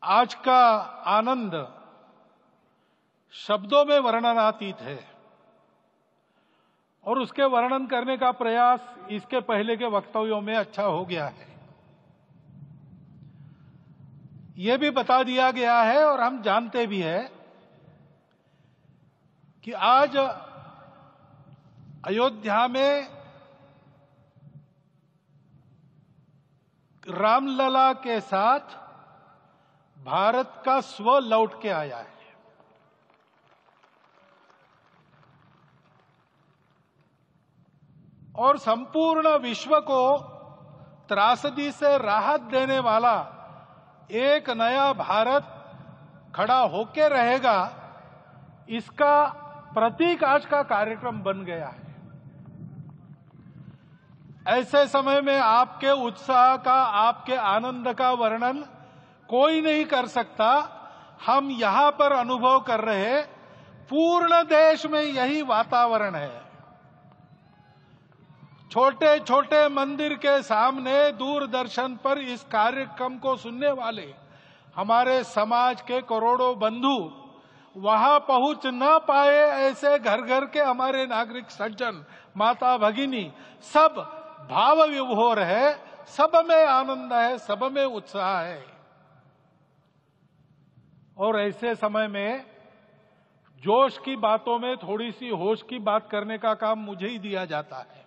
आज का आनंद शब्दों में वर्णनातीत है और उसके वर्णन करने का प्रयास इसके पहले के वक्तव्यों में अच्छा हो गया है। यह भी बता दिया गया है और हम जानते भी हैं कि आज अयोध्या में रामलला के साथ भारत का स्व लौट के आया है। और संपूर्ण विश्व को त्रासदी से राहत देने वाला एक नया भारत खड़ा होके रहेगा, इसका प्रतीक आज का कार्यक्रम बन गया है। ऐसे समय में आपके उत्साह का, आपके आनंद का वर्णन कोई नहीं कर सकता। हम यहां पर अनुभव कर रहे, पूर्ण देश में यही वातावरण है। छोटे छोटे मंदिर के सामने दूरदर्शन पर इस कार्यक्रम को सुनने वाले हमारे समाज के करोड़ों बंधु वहां पहुंच न पाए, ऐसे घर घर के हमारे नागरिक सज्जन, माता भगिनी सब भाव विभोर है, सब में आनंद है, सब में उत्साह है। और ऐसे समय में जोश की बातों में थोड़ी सी होश की बात करने का काम मुझे ही दिया जाता है।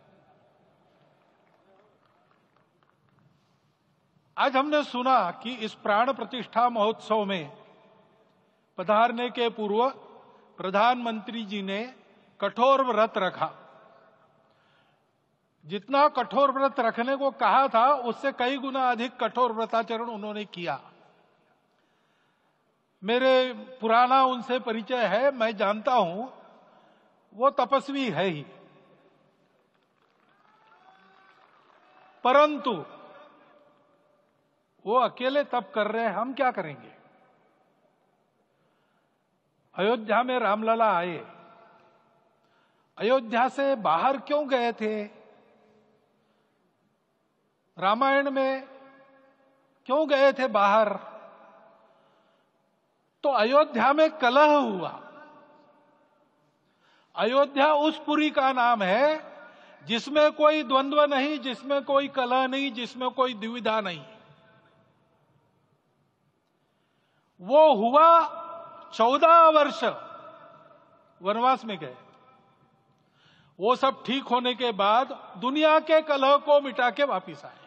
आज हमने सुना कि इस प्राण प्रतिष्ठा महोत्सव में पधारने के पूर्व प्रधानमंत्री जी ने कठोर व्रत रखा। जितना कठोर व्रत रखने को कहा था, उससे कई गुना अधिक कठोर व्रताचरण उन्होंने किया। मेरे पुराना उनसे परिचय है, मैं जानता हूं वो तपस्वी है ही, परंतु वो अकेले तप कर रहे हैं, हम क्या करेंगे। अयोध्या में रामलला आए, अयोध्या से बाहर क्यों गए थे? रामायण में क्यों गए थे बाहर? तो अयोध्या में कलह हुआ। अयोध्या उस पुरी का नाम है जिसमें कोई द्वंद्व नहीं, जिसमें कोई कलह नहीं, जिसमें कोई दुविधा नहीं। वो हुआ 14 वर्ष वनवास में गए। वो सब ठीक होने के बाद दुनिया के कलह को मिटा के वापिस आए।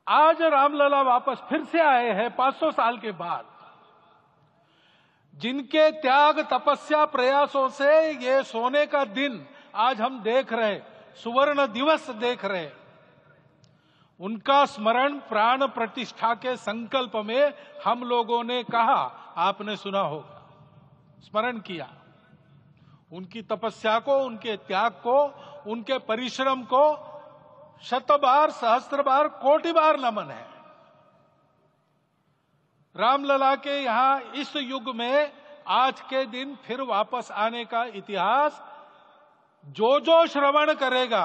आज रामलला वापस फिर से आए हैं 500 साल के बाद। जिनके त्याग, तपस्या, प्रयासों से ये सोने का दिन आज हम देख रहे, सुवर्ण दिवस देख रहे, उनका स्मरण प्राण प्रतिष्ठा के संकल्प में हम लोगों ने कहा, आपने सुना होगा, स्मरण किया। उनकी तपस्या को, उनके त्याग को, उनके परिश्रम को शत बार, सहस्त्र बार, कोटि बार नमन है। रामलला के यहां इस युग में आज के दिन फिर वापस आने का इतिहास जो जो श्रवण करेगा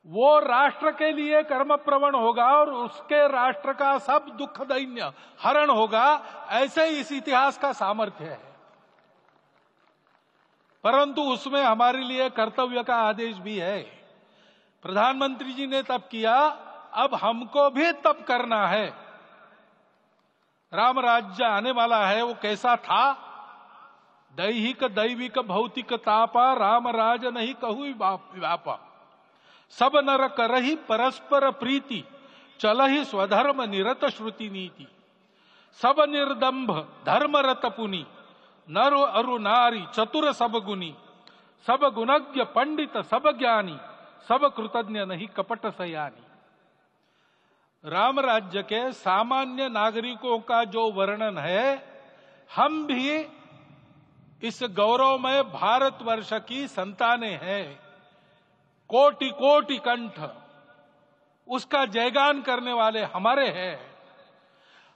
वो राष्ट्र के लिए कर्मप्रवण होगा और उसके राष्ट्र का सब दुख दैन्य हरण होगा। ऐसे इस इतिहास का सामर्थ्य है। परंतु उसमें हमारे लिए कर्तव्य का आदेश भी है। प्रधानमंत्री जी ने तप किया, अब हमको भी तप करना है। राम राज्य आने वाला है, वो कैसा था? दैहिक दैविक भौतिक तापा, राम राज नहीं कहु व्यापा। सब नर करहि परस्पर प्रीति, चलहि स्वधर्म निरत श्रुति नीति। सब निर्दंभ धर्म रत पुनि, नर अरु नारी चतुर सब गुनी। सब गुणज्ञ पंडित सब ज्ञानी, सब कृतज्ञ नहीं कपट सयानी। राम राज्य के सामान्य नागरिकों का जो वर्णन है, हम भी इस गौरवमय भारतवर्ष की संतानें हैं। कोटि कोटि कंठ उसका जयगान करने वाले हमारे हैं।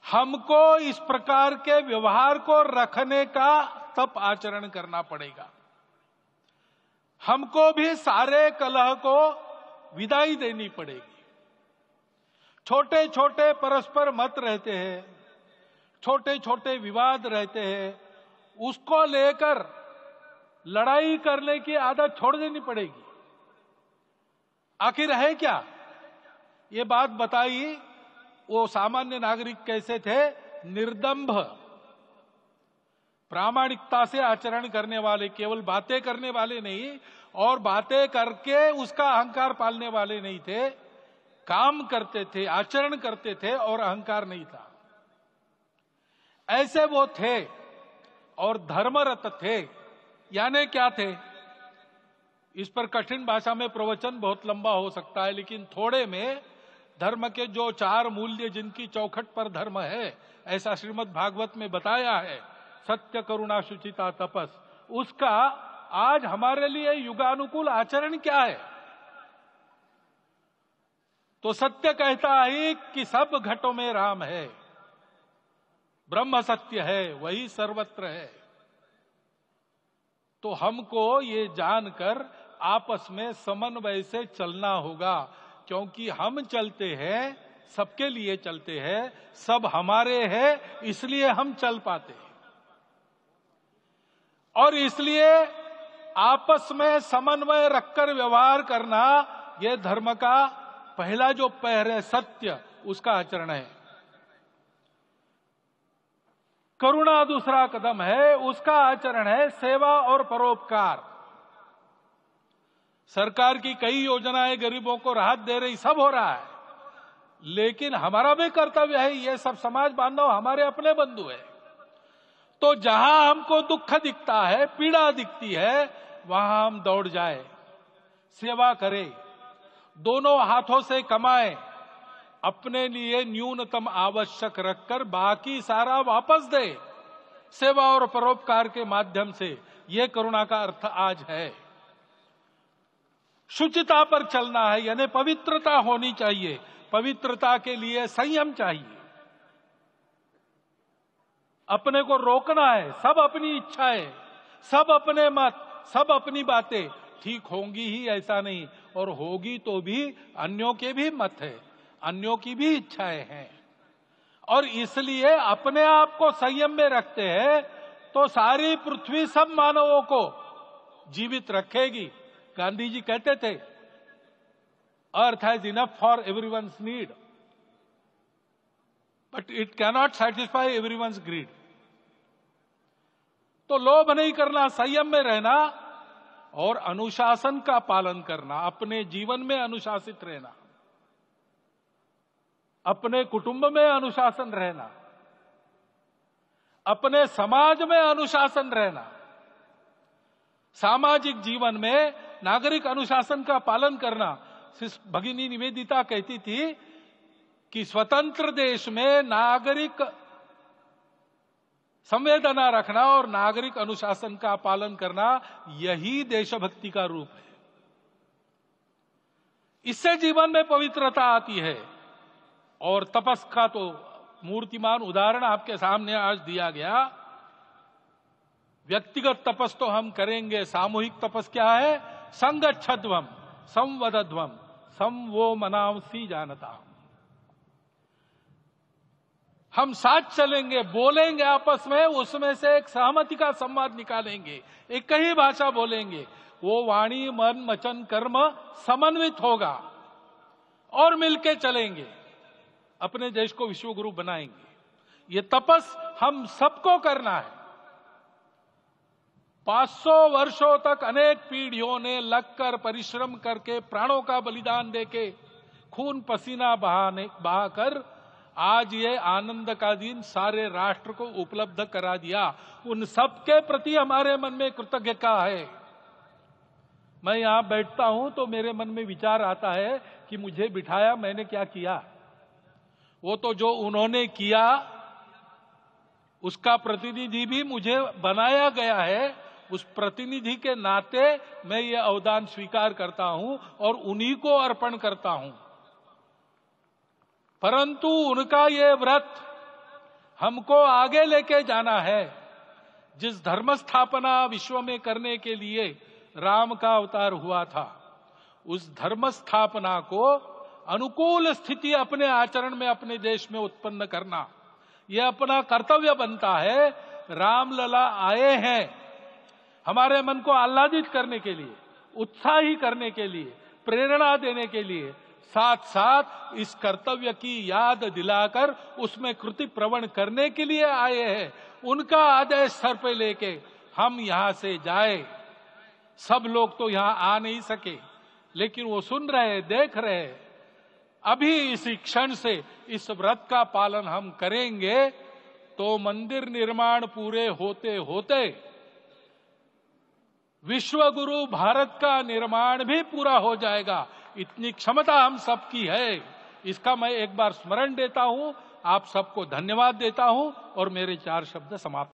हमको इस प्रकार के व्यवहार को रखने का तप आचरण करना पड़ेगा। हमको भी सारे कलह को विदाई देनी पड़ेगी। छोटे छोटे परस्पर मत रहते हैं, छोटे छोटे विवाद रहते हैं, उसको लेकर लड़ाई करने की आदत छोड़ देनी पड़ेगी। आखिर है क्या? ये बात बताई। वो सामान्य नागरिक कैसे थे? निर्दंभ, प्रामाणिकता से आचरण करने वाले, केवल बातें करने वाले नहीं और बातें करके उसका अहंकार पालने वाले नहीं थे। काम करते थे, आचरण करते थे और अहंकार नहीं था। ऐसे वो थे और धर्मरत थे। यानी क्या थे? इस पर कठिन भाषा में प्रवचन बहुत लंबा हो सकता है, लेकिन थोड़े में धर्म के जो 4 मूल्य जिनकी चौखट पर धर्म है, ऐसा श्रीमद् भागवत में बताया है, सत्य, करुणा, शुचिता, तपस, उसका आज हमारे लिए युगानुकूल आचरण क्या है? तो सत्य कहता है कि सब घटों में राम है, ब्रह्म सत्य है, वही सर्वत्र है। तो हमको ये जानकर आपस में समन्वय से चलना होगा, क्योंकि हम चलते हैं, सबके लिए चलते हैं, सब हमारे हैं, इसलिए हम चल पाते हैं। और इसलिए आपस में समन्वय रखकर व्यवहार करना, यह धर्म का पहला जो पैर है, सत्य, उसका आचरण है। करुणा दूसरा कदम है, उसका आचरण है सेवा और परोपकार। सरकार की कई योजनाएं गरीबों को राहत दे रही, सब हो रहा है, लेकिन हमारा भी कर्तव्य है, ये सब समाज बांधव हमारे अपने बंधु है। तो जहां हमको दुख दिखता है, पीड़ा दिखती है, वहां हम दौड़ जाए, सेवा करें, दोनों हाथों से कमाएं, अपने लिए न्यूनतम आवश्यक रखकर बाकी सारा वापस दे, सेवा और परोपकार के माध्यम से। यह करुणा का अर्थ आज है। शुचिता पर चलना है, यानी पवित्रता होनी चाहिए। पवित्रता के लिए संयम चाहिए, अपने को रोकना है। सब अपनी इच्छाएं, सब अपने मत, सब अपनी बातें ठीक होंगी ही ऐसा नहीं, और होगी तो भी अन्यों के भी मत है, अन्यों की भी इच्छाएं हैं। और इसलिए अपने आप को संयम में रखते हैं तो सारी पृथ्वी सब मानवों को जीवित रखेगी। गांधी जी कहते थे, earth has enough for everyone's need, but it cannot satisfy everyone's greed. तो लोभ नहीं करना, संयम में रहना और अनुशासन का पालन करना, अपने जीवन में अनुशासित रहना, अपने कुटुंब में अनुशासन रहना, अपने समाज में अनुशासन रहना। सामाजिक जीवन में नागरिक अनुशासन का पालन करना। भगिनी निवेदिता कहती थी कि स्वतंत्र देश में नागरिक संवेदना रखना और नागरिक अनुशासन का पालन करना, यही देशभक्ति का रूप है। इससे जीवन में पवित्रता आती है। और तपस का तो मूर्तिमान उदाहरण आपके सामने आज दिया गया। व्यक्तिगत तपस तो हम करेंगे, सामूहिक तपस क्या है? संगच्छध्वम संवदध्वम संवो मनांसी जानता। हम साथ चलेंगे, बोलेंगे आपस में, उसमें से एक सहमति का संवाद निकालेंगे, एक ही भाषा बोलेंगे, वो वाणी मन वचन कर्म समन्वित होगा और मिलके चलेंगे, अपने देश को विश्वगुरु बनाएंगे। ये तपस हम सबको करना है। 500 वर्षों तक अनेक पीढ़ियों ने लगकर परिश्रम करके, प्राणों का बलिदान देके, खून पसीना बहाकर आज ये आनंद का दिन सारे राष्ट्र को उपलब्ध करा दिया। उन सबके प्रति हमारे मन में कृतज्ञता है। मैं यहां बैठता हूं तो मेरे मन में विचार आता है कि मुझे बिठाया, मैंने क्या किया? वो तो जो उन्होंने किया उसका प्रतिनिधि भी मुझे बनाया गया है। उस प्रतिनिधि के नाते मैं ये अवदान स्वीकार करता हूं और उन्हीं को अर्पण करता हूं। परंतु उनका ये व्रत हमको आगे लेके जाना है। जिस धर्म स्थापना विश्व में करने के लिए राम का अवतार हुआ था, उस धर्म स्थापना को अनुकूल स्थिति अपने आचरण में अपने देश में उत्पन्न करना, यह अपना कर्तव्य बनता है। रामलला आए हैं हमारे मन को आह्लादित करने के लिए, उत्साही करने के लिए, प्रेरणा देने के लिए, साथ साथ इस कर्तव्य की याद दिलाकर उसमें कृति प्रवण करने के लिए आए हैं। उनका आदेश सर पे लेके हम यहां से जाए। सब लोग तो यहां आ नहीं सके, लेकिन वो सुन रहे, देख रहे। अभी इसी क्षण से इस व्रत का पालन हम करेंगे तो मंदिर निर्माण पूरे होते होते विश्व गुरु भारत का निर्माण भी पूरा हो जाएगा। इतनी क्षमता हम सबकी है। इसका मैं एक बार स्मरण देता हूं, आप सबको धन्यवाद देता हूं और मेरे 4 शब्द समाप्त।